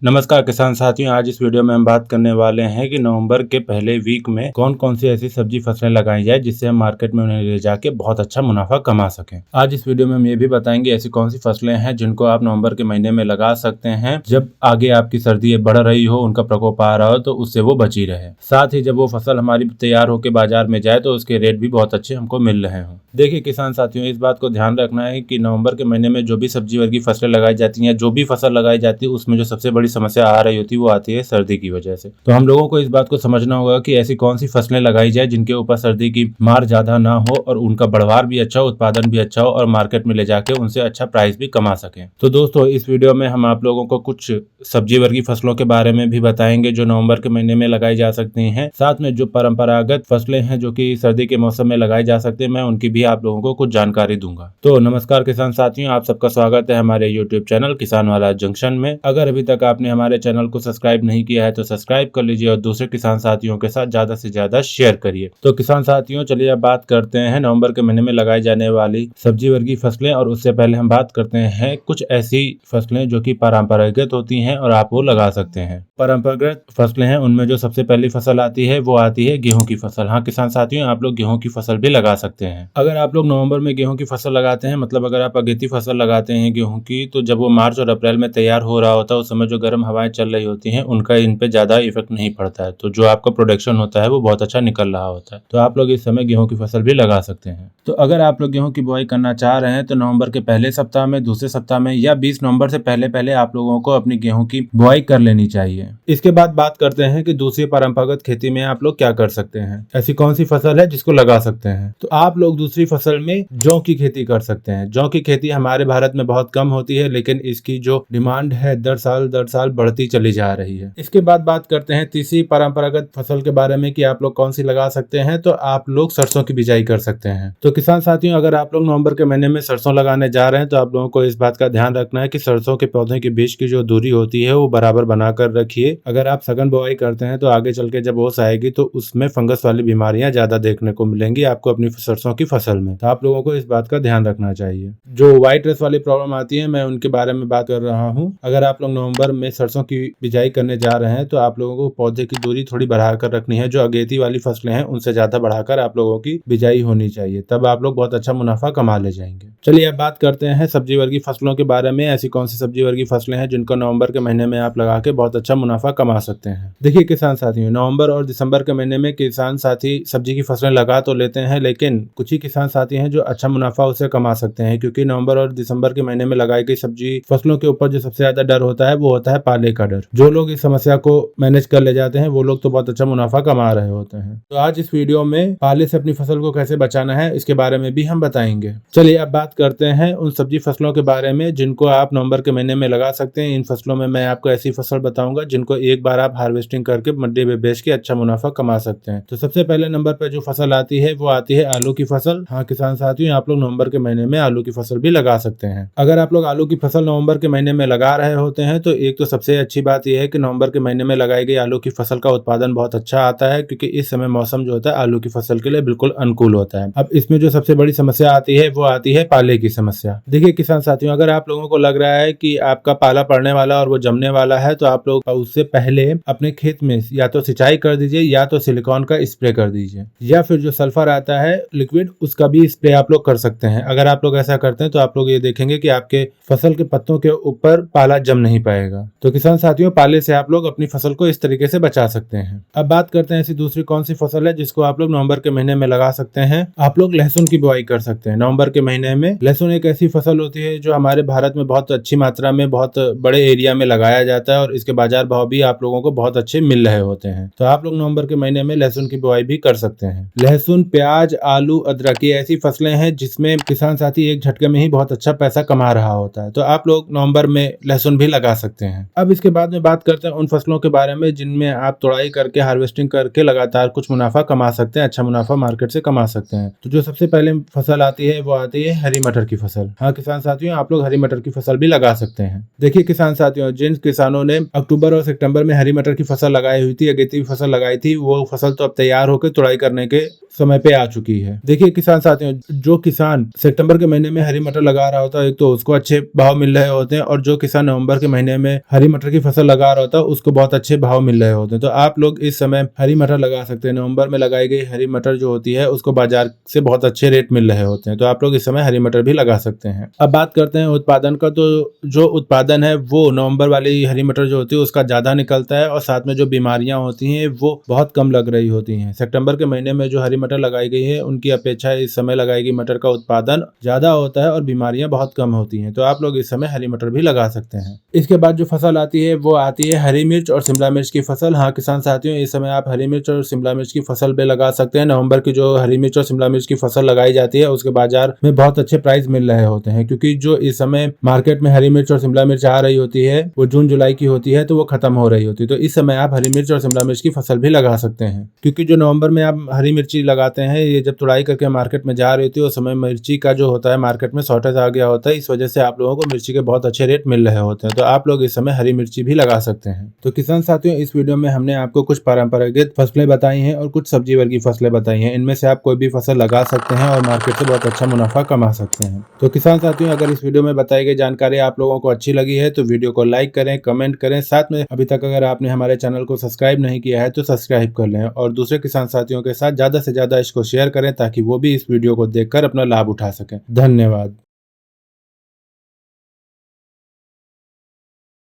नमस्कार किसान साथियों, आज इस वीडियो में हम बात करने वाले हैं कि नवंबर के पहले वीक में कौन कौन सी ऐसी सब्जी फसलें लगाई जाए जिससे हम मार्केट में उन्हें ले जाके बहुत अच्छा मुनाफा कमा सकें। आज इस वीडियो में हम ये भी बताएंगे ऐसी कौन सी फसलें हैं जिनको आप नवंबर के महीने में लगा सकते हैं जब आगे आपकी सर्दी बढ़ रही हो, उनका प्रकोप आ रहा हो तो उससे वो बची रहे। साथ ही जब वो फसल हमारी तैयार होकर बाजार में जाए तो उसके रेट भी बहुत अच्छे हमको मिल रहे हों। देखिए किसान साथियों, इस बात को ध्यान रखना है कि नवंबर के महीने में जो भी सब्जी वर्गी फसलें लगाई जाती हैं, जो भी फसल लगाई जाती है, उसमें जो सबसे बड़ी समस्या आ रही होती है वो आती है सर्दी की वजह से। तो हम लोगों को इस बात को समझना होगा कि ऐसी कौन सी फसलें लगाई जाए जिनके ऊपर सर्दी की मार ज्यादा ना हो और उनका बढ़वार भी अच्छा हो, उत्पादन भी अच्छा हो और मार्केट में ले जाके उनसे अच्छा प्राइस भी कमा सके। तो दोस्तों, इस वीडियो में हम आप लोगों को कुछ सब्जी वर्गी फसलों के बारे में भी बताएंगे जो नवंबर के महीने में लगाई जा सकती हैं। साथ में जो परंपरागत फसलें हैं जो कि सर्दी के मौसम में लगाई जा सकती है, मैं उनकी भी आप लोगों को कुछ जानकारी दूंगा। तो नमस्कार किसान साथियों, आप सबका स्वागत है हमारे यूट्यूब चैनल किसान वाला जंक्शन में। अगर अभी तक आपने हमारे चैनल को सब्सक्राइब नहीं किया है तो सब्सक्राइब कर लीजिए और दूसरे किसान साथियों के साथ ज्यादा से ज्यादा शेयर करिए। तो किसान साथियों, चलिए अब बात करते हैं नवंबर के महीने में लगाई जाने वाली सब्जी वर्गी फसलें। और उससे पहले हम बात करते हैं कुछ ऐसी फसलें जो कि परंपरागत होती हैं और आप वो लगा सकते हैं। परंपरागत फसलें हैं, उनमें जो सबसे पहली फसल आती है वो आती है गेहूं की फसल। हाँ किसान साथियों, आप लोग गेहूं की फसल भी लगा सकते हैं। अगर आप लोग नवंबर में गेहूं की फसल लगाते हैं, मतलब अगर आप अगेती फसल लगाते हैं गेहूं की, तो जब वो मार्च और अप्रैल में तैयार हो रहा होता है उस समय जो गर्म हवाएं चल रही होती हैं उनका इन पे ज्यादा इफेक्ट नहीं पड़ता है, तो जो आपका प्रोडक्शन होता है वो बहुत अच्छा निकल रहा होता है। तो आप लोग इस समय गेहूं की फसल भी लगा सकते हैं। तो अगर आप लोग गेहूं की बुआई करना चाह रहे हैं तो नवंबर के पहले सप्ताह में, दूसरे सप्ताह में या 20 नवंबर से पहले पहले आप लोगों को अपनी गेहूं की बुआई कर लेनी चाहिए। इसके बाद बात करते हैं कि दूसरी परंपरागत खेती में आप लोग क्या कर सकते हैं। ऐसी कौन सी फसल है जिसको लगा सकते हैं। तो आप लोग दूसरी फसल में जौ की खेती कर सकते हैं। जौ की खेती हमारे भारत में बहुत कम होती है, लेकिन इसकी जो डिमांड है दर साल बढ़ती चली जा रही है। इसके बाद बात करते हैं तीसरी परंपरागत फसल के बारे में कि आप लोग कौन सी लगा सकते हैं। तो आप लोग सरसों की बिजाई कर सकते हैं। तो किसान साथियों, अगर आप लोग नवंबर के महीने में सरसों लगाने जा रहे हैं तो आप लोगों को इस बात का ध्यान रखना है कि सरसों के पौधे के बीच की जो दूरी होती है वो बराबर बनाकर रखिए। अगर आप सघन बुआई करते हैं तो आगे चल के जब ओस आएगी तो उसमें फंगस वाली बीमारियां ज्यादा देखने को मिलेंगी आपको अपनी सरसों की फसल में। तो आप लोगों को इस बात का ध्यान रखना चाहिए। जो व्हाइट रेस वाली प्रॉब्लम आती है, मैं उनके बारे में बात कर रहा हूँ। अगर आप लोग नवंबर में सरसों की बिजाई करने जा रहे हैं तो आप लोगों को पौधे की दूरी थोड़ी बढ़ाकर रखनी है। जो अगेती वाली फसलें हैं उनसे ज्यादा बढ़ाकर आप लोगों की बिजाई होनी चाहिए, तब आप लोग बहुत अच्छा मुनाफा कमा ले जाएंगे। चलिए अब बात करते हैं सब्जी वर्गी फसलों के बारे में। ऐसी कौन सी सब्जी वर्गी फसलें हैं जिनको नवंबर के महीने में आप लगा के बहुत अच्छा मुनाफा कमा सकते हैं। देखिए किसान साथियों, नवंबर और दिसंबर के महीने में किसान साथी सब्जी की फसलें लगा तो लेते हैं, लेकिन कुछ ही किसान साथी हैं जो अच्छा मुनाफा उससे कमा सकते हैं, क्योंकि नवंबर और दिसंबर के महीने में लगाई गई सब्जी फसलों के ऊपर जो सबसे ज्यादा डर होता है वो होता है पाले का डर। जो लोग इस समस्या को मैनेज कर ले जाते हैं वो लोग तो बहुत अच्छा मुनाफा कमा रहे होते हैं। तो आज इस वीडियो में पाले से अपनी फसल को कैसे बचाना है इसके बारे में भी हम बताएंगे। चलिए अब बात करते हैं उन सब्जी फसलों के बारे में जिनको आप नवंबर के महीने में लगा सकते हैं। इन फसलों में मैं आपको ऐसी फसल बताऊंगा जिनको एक बार आप हार्वेस्टिंग करके मंडी में बेच के अच्छा मुनाफा कमा सकते हैं। तो सबसे पहले नंबर पर जो फसल आती है वो आती है आलू की फसल। हाँ किसान साथियों, आप लोग नवंबर के महीने में आलू की फसल भी लगा सकते हैं। अगर आप लोग आलू की फसल नवंबर के महीने में लगा रहे होते हैं तो एक तो सबसे अच्छी बात यह है कि नवंबर के महीने में लगाई गई आलू की फसल का उत्पादन बहुत अच्छा आता है, क्योंकि इस समय मौसम जो होता है आलू की फसल के लिए बिल्कुल अनुकूल होता है। अब इसमें जो सबसे बड़ी समस्या आती है वो आती है पाले की समस्या। देखिए किसान साथियों, अगर आप लोगों को लग रहा है कि आपका पाला पड़ने वाला और वो जमने वाला है तो आप लोग उससे पहले अपने खेत में या तो सिंचाई कर दीजिए या तो सिलिकॉन का स्प्रे कर दीजिए, या फिर जो सल्फर आता है लिक्विड उसका भी स्प्रे आप लोग कर सकते हैं। अगर आप लोग ऐसा करते हैं तो आप लोग ये देखेंगे कि आपके फसल के पत्तों के ऊपर पाला जम नहीं पाएगा। तो किसान साथियों, पाले से आप लोग अपनी फसल को इस तरीके से बचा सकते हैं। अब बात करते हैं ऐसी दूसरी कौन सी फसल है जिसको आप लोग नवंबर के महीने में लगा सकते हैं। आप लोग लहसुन की बुआई कर सकते हैं। नवंबर के महीने में लहसुन एक ऐसी फसल होती है जो हमारे भारत में बहुत अच्छी मात्रा में बहुत बड़े एरिया में लगाया जाता है और इसके बाजार भाव भी आप लोगों को बहुत अच्छे मिल रहे होते हैं। तो आप लोग नवंबर के महीने में लहसुन की बुआई भी कर सकते हैं। लहसुन, प्याज, आलू, अदरक ये ऐसी फसलें हैं जिसमें किसान साथी एक झटके में ही बहुत अच्छा पैसा कमा रहा होता है। तो आप लोग नवंबर में लहसुन भी लगा सकते हैं। अब इसके बाद में बात करते हैं उन फसलों के बारे में जिनमें आप तुड़ाई करके हार्वेस्टिंग करके लगातार कुछ मुनाफा कमा सकते हैं, अच्छा मुनाफा मार्केट से कमा सकते हैं। तो जो सबसे पहले फसल आती है वो आती है हरी मटर की फसल। हाँ किसान साथियों, आप लोग हरी मटर की फसल भी लगा सकते हैं। देखिए किसान साथियों, जिन किसानों ने अक्टूबर और सितंबर में हरी मटर की फसल लगाई हुई थी, अगेती फसल लगाई थी, वो फसल तो अब तैयार होकर तुड़ाई करने के समय पे आ चुकी है। देखिए किसान साथियों, जो किसान सितंबर के महीने में हरी मटर लगा रहा होता है, एक तो उसको अच्छे भाव मिल रहे होते हैं, और जो किसान नवंबर के महीने में हरी हरी मटर की फसल लगा रहा होता है उसको बहुत अच्छे भाव मिल रहे होते हैं। तो आप लोग इस समय हरी मटर लगा सकते हैं। नवंबर में लगाई गई हरी मटर जो होती है उसको बाजार से बहुत अच्छे रेट मिल रहे होते हैं, तो आप लोग इस समय हरी मटर भी लगा सकते हैं। अब बात करते हैं उत्पादन का, तो जो उत्पादन है वो नवंबर वाली हरी मटर जो होती है उसका ज्यादा निकलता है और साथ में जो बीमारियां होती हैं वो बहुत कम लग रही होती हैं। सितंबर के महीने में जो हरी मटर लगाई गई है उनकी अपेक्षा इस समय लगाई गई मटर का उत्पादन ज्यादा होता है और बीमारियां बहुत कम होती हैं, तो आप लोग इस समय हरी मटर भी लगा सकते हैं। इसके बाद जो फसल आती है वो आती है हरी मिर्च और शिमला मिर्च की फसल। हाँ किसान साथियों, इस समय आप हरी मिर्च और शिमला मिर्च की फसल भी लगा सकते हैं। नवंबर की जो हरी मिर्च और शिमला मिर्च की फसल लगाई जाती है उसके बाजार में बहुत अच्छे प्राइस मिल रहे होते हैं, क्योंकि जो इस समय मार्केट में हरी मिर्च और शिमला मिर्च आ रही होती है वो जून जुलाई की होती है, तो वो खत्म हो रही होती है। तो इस समय आप हरी मिर्च और शिमला मिर्च की फसल भी लगा सकते हैं, क्योंकि जो नवंबर में आप हरी मिर्ची लगाते हैं ये जब तुड़ाई करके मार्केट में जा रही होती है उस समय मिर्ची का जो होता है मार्केट में शॉर्टेज आ गया होता है, इस वजह से आप लोगों को मिर्ची के बहुत अच्छे रेट मिल रहे होते हैं। तो आप लोग इस समय हरी मिर्ची भी लगा सकते हैं। तो किसान साथियों, इस वीडियो में हमने आपको कुछ परंपरागत फसलें बताई हैं और कुछ सब्जी वर्गीय फसलें बताई हैं। इनमें से आप कोई भी फसल लगा सकते हैं और मार्केट से बहुत अच्छा मुनाफा कमा सकते हैं। तो किसान साथियों, अगर इस वीडियो में बताई गई जानकारी आप लोगों को अच्छी लगी है तो वीडियो को लाइक करें, कमेंट करें। साथ में अभी तक अगर आपने हमारे चैनल को सब्सक्राइब नहीं किया है तो सब्सक्राइब कर लें और दूसरे किसान साथियों के साथ ज्यादा से ज्यादा इसको शेयर करें ताकि वो भी इस वीडियो को देखकर अपना लाभ उठा सकें। धन्यवाद।